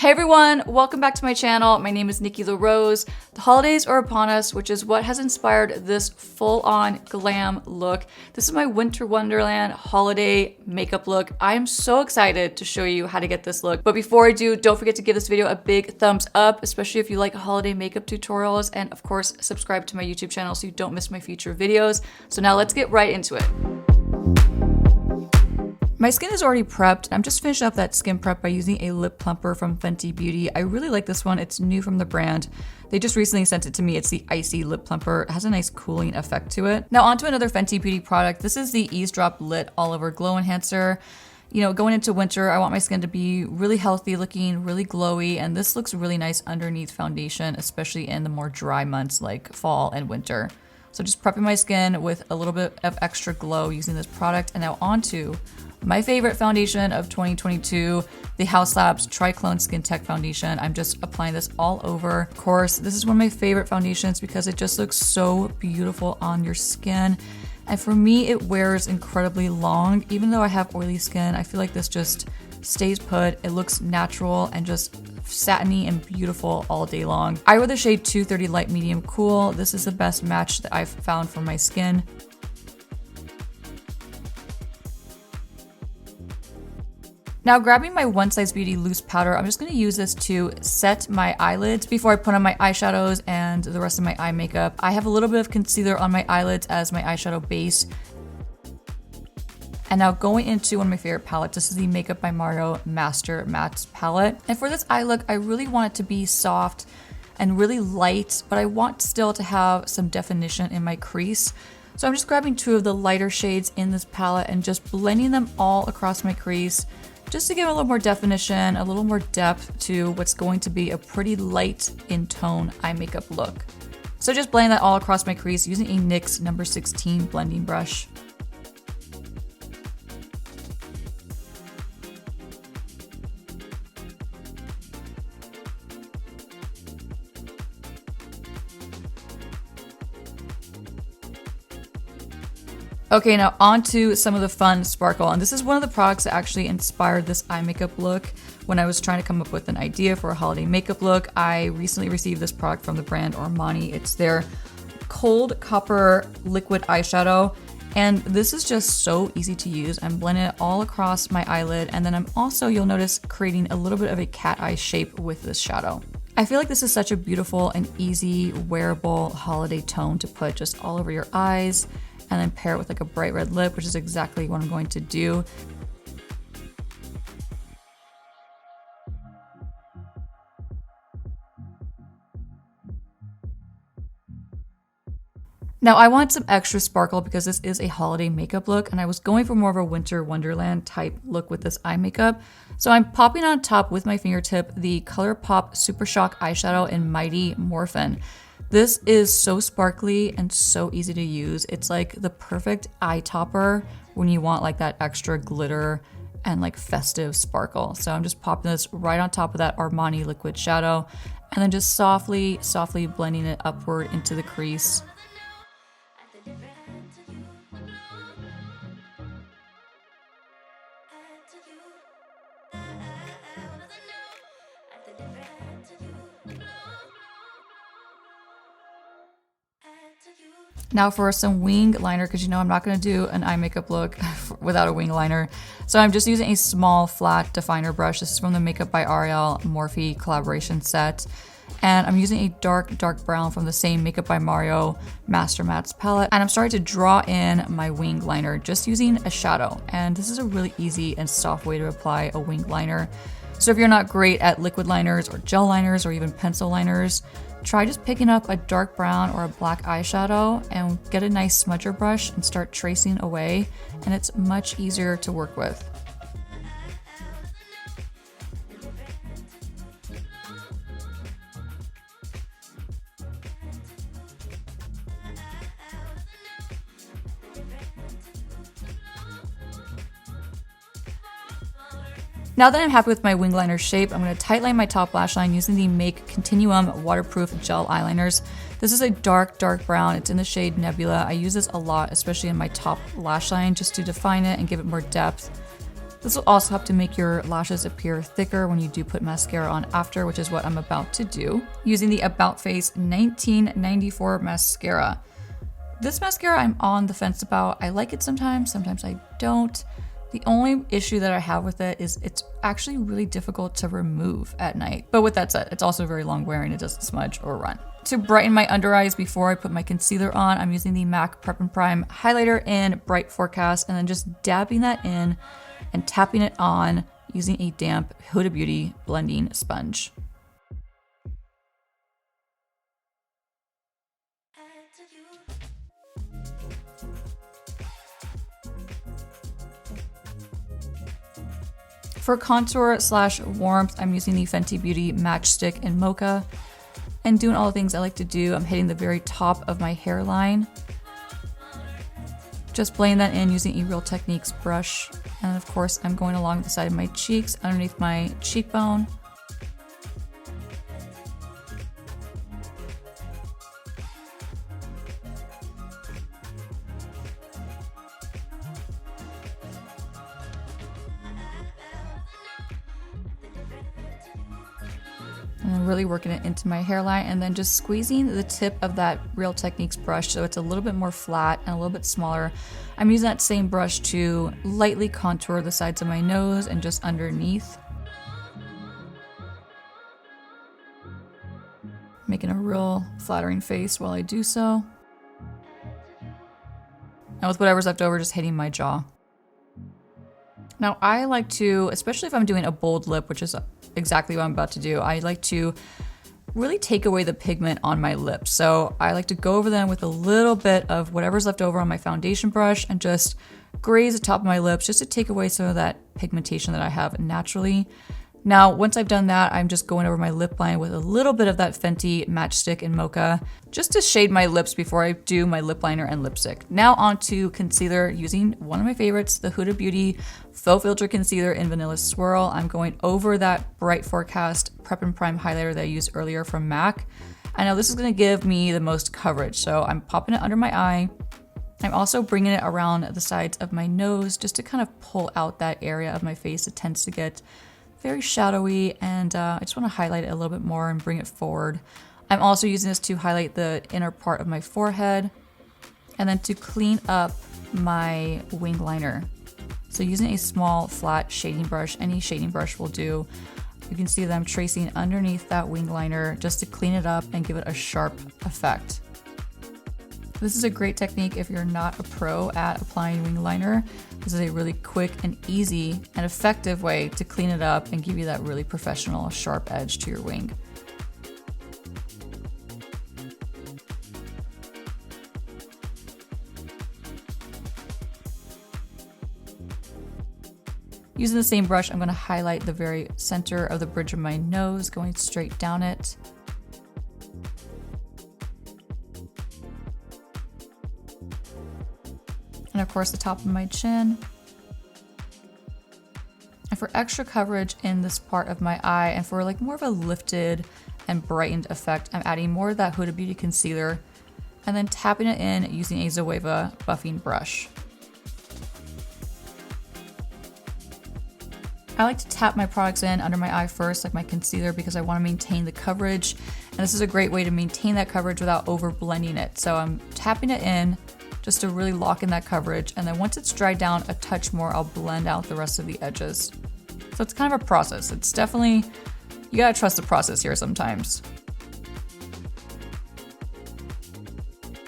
Hey everyone, welcome back to my channel. My name is Nikki LaRose. The holidays are upon us, which is what has inspired this full-on glam look. This is my Winter Wonderland holiday makeup look. I am so excited to show you how to get this look. But before I do, don't forget to give this video a big thumbs up, especially if you like holiday makeup tutorials, and of course, subscribe to my YouTube channel so you don't miss my future videos. So now let's get right into it. My skin is already prepped. I'm just finishing up that skin prep by using a lip plumper from Fenty Beauty. I really like this one. It's new from the brand. They just recently sent it to me. It's the Icy Lip Plumper. It has a nice cooling effect to it. Now onto another Fenty Beauty product. This is the Eaze Drop Lit All Over Glow Enhancer. You know, going into winter, I want my skin to be really healthy looking, really glowy, and this looks really nice underneath foundation, especially in the more dry months like fall and winter. So just prepping my skin with a little bit of extra glow using this product. And now onto my favorite foundation of 2022, the Haus Labs Triclone Skin Tech Foundation. I'm just applying this all over. Of course, this is one of my favorite foundations because it just looks so beautiful on your skin. And for me, it wears incredibly long. Even though I have oily skin, I feel like this just stays put. It looks natural and just satiny and beautiful all day long. I wear the shade 230 Light Medium Cool. This is the best match that I've found for my skin. Now grabbing my Onesize Beauty loose powder, I'm just going to use this to set my eyelids before I put on my eyeshadows and the rest of my eye makeup. I have a little bit of concealer on my eyelids as my eyeshadow base. And now going into one of my favorite palettes, this is the Makeup by Mario Master Matte palette. And for this eye look, I really want it to be soft and really light, but I want still to have some definition in my crease. So I'm just grabbing two of the lighter shades in this palette and just blending them all across my crease, just to give a little more definition, a little more depth to what's going to be a pretty light in tone eye makeup look. So just blend that all across my crease using a NYX number 16 blending brush. Okay, now on to some of the fun sparkle. And this is one of the products that actually inspired this eye makeup look. When I was trying to come up with an idea for a holiday makeup look, I recently received this product from the brand Armani. It's their Cold Copper Liquid Eyeshadow. And this is just so easy to use. I'm blending it all across my eyelid. And then I'm also, you'll notice, creating a little bit of a cat eye shape with this shadow. I feel like this is such a beautiful and easy wearable holiday tone to put just all over your eyes, and then pair it with like a bright red lip, which is exactly what I'm going to do. Now I want some extra sparkle because this is a holiday makeup look, and I was going for more of a Winter Wonderland type look with this eye makeup. So I'm popping on top with my fingertip the Colourpop Super Shock eyeshadow in Mighty Morphin. This is so sparkly and so easy to use. It's like the perfect eye topper when you want like that extra glitter and like festive sparkle. So I'm just popping this right on top of that Armani liquid shadow and then just softly blending it upward into the crease. Now for some wing liner, because you know I'm not going to do an eye makeup look without a wing liner. So I'm just using a small flat definer brush. This is from the Makeup by Ariel Morphe collaboration set. And I'm using a dark brown from the same Makeup by Mario Master Mattes palette. And I'm starting to draw in my wing liner just using a shadow. And this is a really easy and soft way to apply a wing liner. So if you're not great at liquid liners or gel liners or even pencil liners, try just picking up a dark brown or a black eyeshadow and get a nice smudger brush and start tracing away, and it's much easier to work with. Now that I'm happy with my wing liner shape, I'm going to tightline my top lash line using the Make Continuum Waterproof Gel Eyeliners. This is a dark brown. It's in the shade Nebula. I use this a lot, especially in my top lash line, just to define it and give it more depth. This will also help to make your lashes appear thicker when you do put mascara on after, which is what I'm about to do, using the About Face 1994 mascara. This mascara I'm on the fence about. I like it sometimes, sometimes I don't. The only issue that I have with it is it's actually really difficult to remove at night. But with that said, it's also very long wearing, it doesn't smudge or run. To brighten my under eyes before I put my concealer on, I'm using the MAC Prep and Prime highlighter in Bright Forecast and then just dabbing that in and tapping it on using a damp Huda Beauty blending sponge. For contour / warmth, I'm using the Fenty Beauty Matchstick in Mocha and doing all the things I like to do. I'm hitting the very top of my hairline. Just blending that in using a Real Techniques brush. And of course, I'm going along the side of my cheeks, underneath my cheekbone. And I'm really working it into my hairline and then just squeezing the tip of that Real Techniques brush so it's a little bit more flat and a little bit smaller. I'm using that same brush to lightly contour the sides of my nose and just underneath. Making a real flattering face while I do so. And with whatever's left over, just hitting my jaw. Now I like to, especially if I'm doing a bold lip, which is exactly what I'm about to do, I like to really take away the pigment on my lips. So I like to go over them with a little bit of whatever's left over on my foundation brush and just graze the top of my lips just to take away some of that pigmentation that I have naturally. Now, once I've done that, I'm just going over my lip line with a little bit of that Fenty Matchstick in Mocha, just to shade my lips before I do my lip liner and lipstick. Now onto concealer using one of my favorites, the Huda Beauty Faux Filter Concealer in Vanilla Swirl. I'm going over that Bright Forecast Prep and Prime highlighter that I used earlier from MAC. I know this is gonna give me the most coverage, so I'm popping it under my eye. I'm also bringing it around the sides of my nose just to kind of pull out that area of my face that tends to get very shadowy, and I just want to highlight it a little bit more and bring it forward. I'm also using this to highlight the inner part of my forehead and then to clean up my wing liner. So using a small flat shading brush, any shading brush will do. You can see that I'm tracing underneath that wing liner just to clean it up and give it a sharp effect. This is a great technique if you're not a pro at applying wing liner. This is a really quick and easy and effective way to clean it up and give you that really professional, sharp edge to your wing. Using the same brush, I'm going to highlight the very center of the bridge of my nose, going straight down it. And of course the top of my chin. And for extra coverage in this part of my eye and for like more of a lifted and brightened effect, I'm adding more of that Huda Beauty concealer and then tapping it in using a Zoeva buffing brush. I like to tap my products in under my eye first, like my concealer, because I want to maintain the coverage. And this is a great way to maintain that coverage without over blending it. So I'm tapping it in just to really lock in that coverage. And then once it's dried down a touch more, I'll blend out the rest of the edges. So it's kind of a process. It's definitely, you gotta trust the process here sometimes.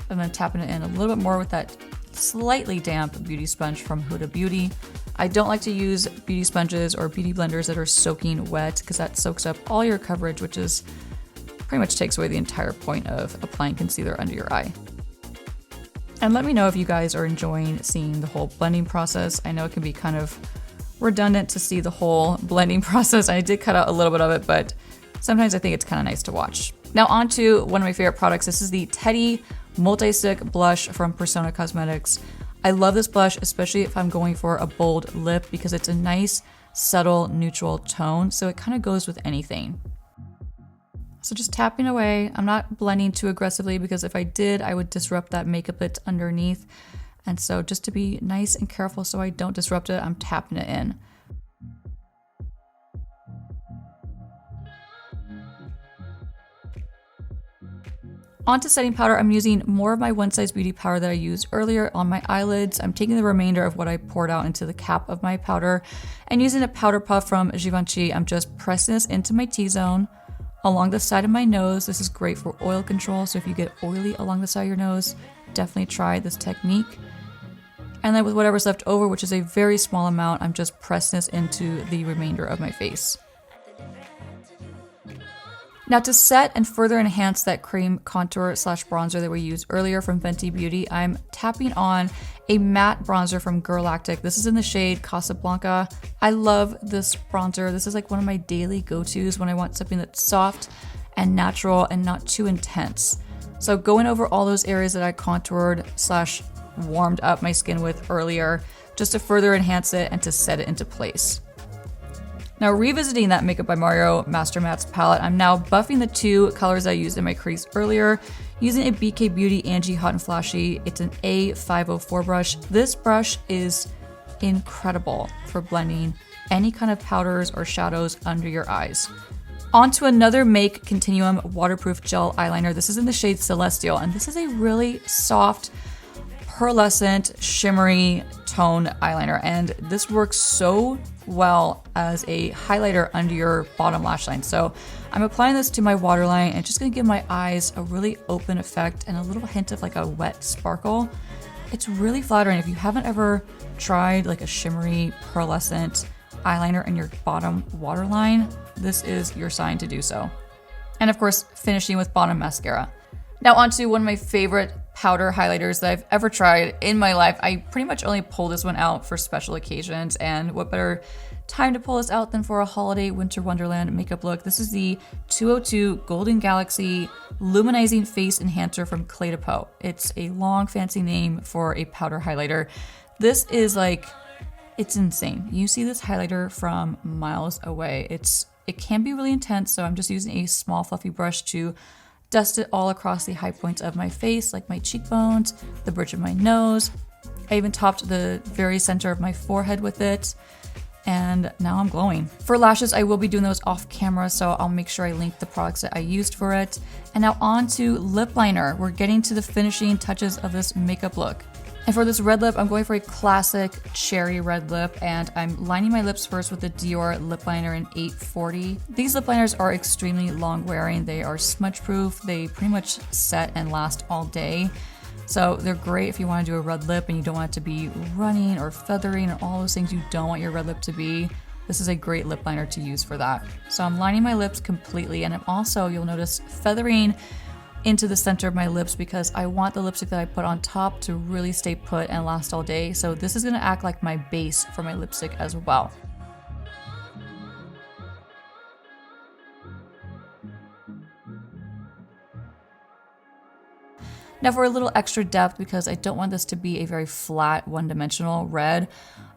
And then tapping it in a little bit more with that slightly damp beauty sponge from Huda Beauty. I don't like to use beauty sponges or beauty blenders that are soaking wet because that soaks up all your coverage, which is pretty much takes away the entire point of applying concealer under your eye. And let me know if you guys are enjoying seeing the whole blending process. I know it can be kind of redundant to see the whole blending process. I did cut out a little bit of it, but sometimes I think it's kind of nice to watch. Now on to one of my favorite products. This is the Teddy Multi-Stick Blush from Persona Cosmetics. I love this blush, especially if I'm going for a bold lip because it's a nice, subtle, neutral tone, so it kind of goes with anything. So just tapping away. I'm not blending too aggressively because if I did, I would disrupt that makeup that's underneath. And so just to be nice and careful so I don't disrupt it, I'm tapping it in. Onto setting powder, I'm using more of my Onesize Beauty powder that I used earlier on my eyelids. I'm taking the remainder of what I poured out into the cap of my powder and using a powder puff from Givenchy, I'm just pressing this into my T-zone along the side of my nose. This is great for oil control, so if you get oily along the side of your nose, definitely try this technique. And then with whatever's left over, which is a very small amount, I'm just pressing this into the remainder of my face. Now to set and further enhance that cream contour slash bronzer that we used earlier from Fenty Beauty, I'm tapping on a matte bronzer from Girlactik. This is in the shade Casablanca. I love this bronzer. This is like one of my daily go-tos when I want something that's soft and natural and not too intense. So going over all those areas that I contoured slash warmed up my skin with earlier, just to further enhance it and to set it into place. Now revisiting that Makeup by Mario Master Mattes palette, I'm now buffing the two colors I used in my crease earlier using a BK Beauty Angie Hot and Flashy. It's an A504 brush. This brush is incredible for blending any kind of powders or shadows under your eyes. Onto another Make Continuum waterproof gel eyeliner. This is in the shade Celestial, and this is a really soft, pearlescent, shimmery tone eyeliner, and this works so well as a highlighter under your bottom lash line. So I'm applying this to my waterline and just gonna give my eyes a really open effect and a little hint of like a wet sparkle. It's really flattering. If you haven't ever tried like a shimmery pearlescent eyeliner in your bottom waterline, this is your sign to do so. And of course, finishing with bottom mascara. Now onto one of my favorite powder highlighters that I've ever tried in my life. I pretty much only pull this one out for special occasions, and what better time to pull this out than for a holiday winter wonderland makeup look. This is the 202 Golden Galaxy Luminizing Face Enhancer from Colourpop. It's a long fancy name for a powder highlighter. This is like, it's insane. You see this highlighter from miles away. It can be really intense, so I'm just using a small fluffy brush to dust it all across the high points of my face, like my cheekbones, the bridge of my nose. I even topped the very center of my forehead with it, and now I'm glowing. For lashes, I will be doing those off camera, so I'll make sure I link the products that I used for it. And now on to lip liner. We're getting to the finishing touches of this makeup look. And for this red lip, I'm going for a classic cherry red lip, and I'm lining my lips first with the Dior lip liner in 840. These lip liners are extremely long wearing. They are smudge proof. They pretty much set and last all day. So they're great if you want to do a red lip and you don't want it to be running or feathering and all those things you don't want your red lip to be. This is a great lip liner to use for that. So I'm lining my lips completely, and I'm also, you'll notice, feathering into the center of my lips because I want the lipstick that I put on top to really stay put and last all day. So this is gonna act like my base for my lipstick as well. Now for a little extra depth, because I don't want this to be a very flat, one-dimensional red,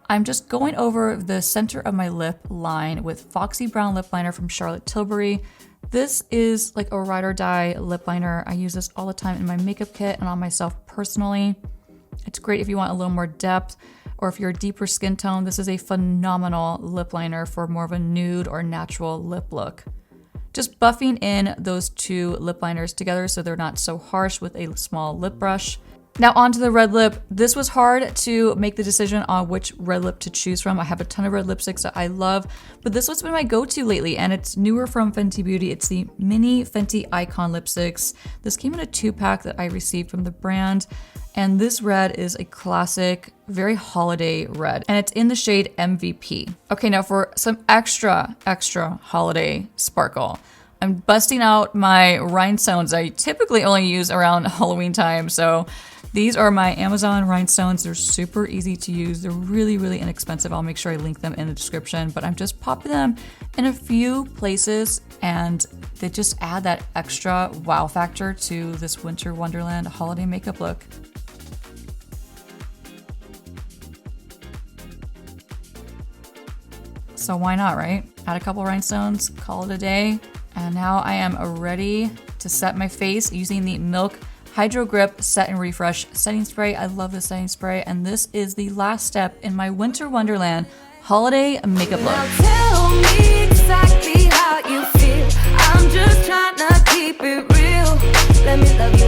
I'm just going over the center of my lip line with Foxy Brown Lip Liner from Charlotte Tilbury. This is like a ride or die lip liner. I use this all the time in my makeup kit and on myself personally. It's great if you want a little more depth, or if you're a deeper skin tone. This is a phenomenal lip liner for more of a nude or natural lip look. Just buffing in those two lip liners together so they're not so harsh with a small lip brush. Now onto the red lip. This was hard to make the decision on which red lip to choose from. I have a ton of red lipsticks that I love, but this one's been my go-to lately, and it's newer from Fenty Beauty. It's the mini Fenty Icon lipsticks. This came in a 2-pack that I received from the brand, and this red is a classic, very holiday red, and it's in the shade MVP. Okay, now for some extra holiday sparkle, I'm busting out my rhinestones. I typically only use around Halloween time, so these are my Amazon rhinestones. They're super easy to use. They're really, really inexpensive. I'll make sure I link them in the description, but I'm just popping them in a few places, and they just add that extra wow factor to this winter wonderland holiday makeup look. So why not, right? Add a couple rhinestones, call it a day. And now I am ready to set my face using the Milk Hydro Grip Set and Refresh setting spray. I love this setting spray, and this is the last step in my winter wonderland holiday makeup look. Now tell me exactly how you feel. I'm just trying to keep it real. Let me love you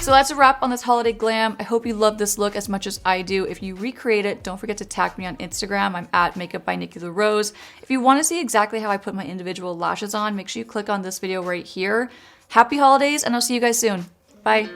So that's a wrap on this holiday glam. I hope you love this look as much as I do. If you recreate it, don't forget to tag me on Instagram. I'm at Makeup by Nikki LaRose. If you want to see exactly how I put my individual lashes on, make sure you click on this video right here. Happy holidays, and I'll see you guys soon. Bye.